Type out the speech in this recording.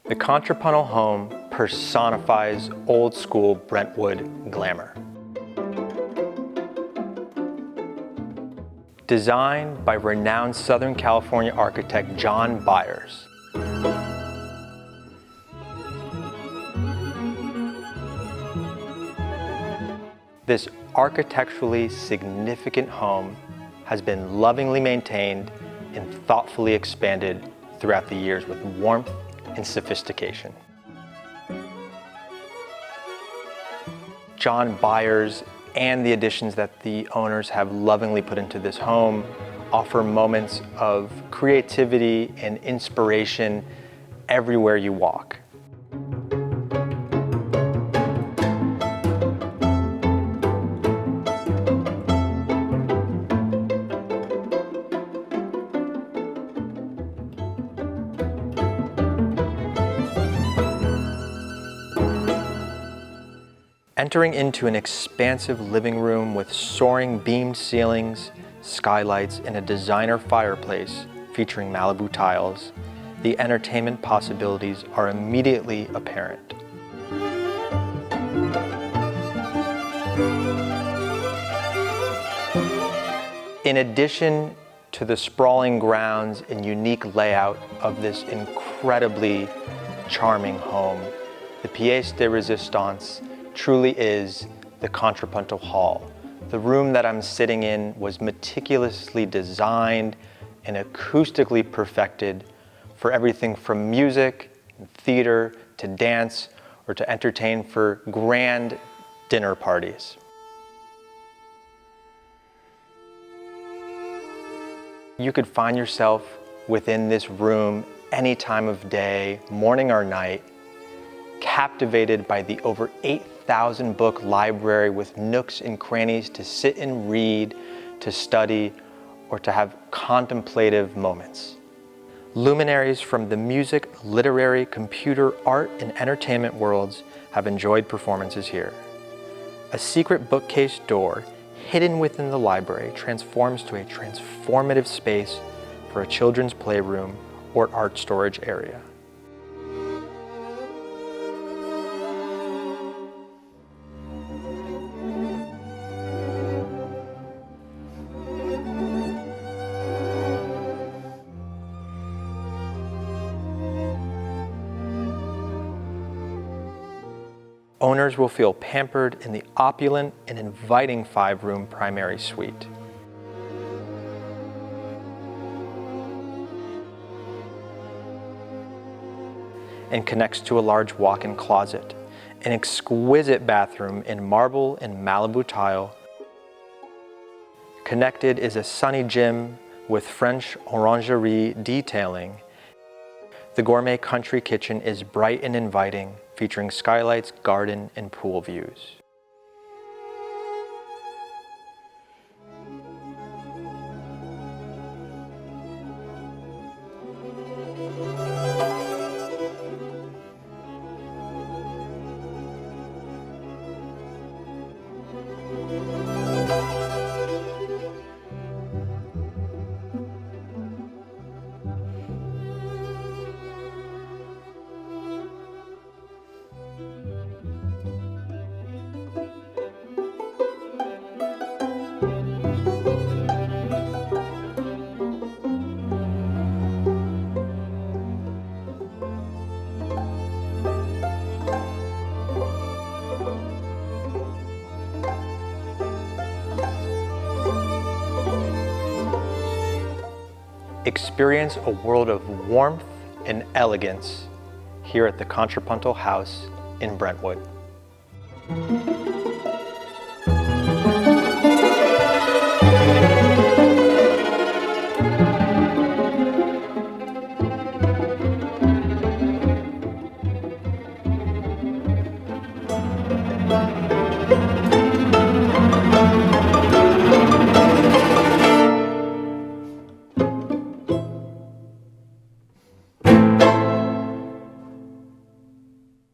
The Contrapuntal home personifies old-school Brentwood glamour. Designed by renowned Southern California architect John Byers. This architecturally significant home has been lovingly maintained and thoughtfully expanded throughout the years with warmth and sophistication. John Byers and the additions that the owners have lovingly put into this home offer moments of creativity and inspiration everywhere you walk. Entering into an expansive living room with soaring beamed ceilings, skylights, and a designer fireplace featuring Malibu tiles, the entertainment possibilities are immediately apparent. In addition to the sprawling grounds and unique layout of this incredibly charming home, the pièce de résistance truly is the Contrapuntal Hall. The room that I'm sitting in was meticulously designed and acoustically perfected for everything from music, theater, to dance, or to entertain for grand dinner parties. You could find yourself within this room any time of day, morning or night, captivated by the over 8,000 book library with nooks and crannies to sit and read, to study, or to have contemplative moments. Luminaries from the music, literary, computer, art, and entertainment worlds have enjoyed performances here. A secret bookcase door hidden within the library transforms to a transformative space for a children's playroom or art storage area. Owners will feel pampered in the opulent and inviting 5-room primary suite. And connects to a large walk-in closet, an exquisite bathroom in marble and Malibu tile. Connected is a sunny gym with French orangerie detailing. The gourmet country kitchen is bright and inviting, featuring skylights, garden, and pool views. Experience a world of warmth and elegance here at the Contrapuntal House in Brentwood.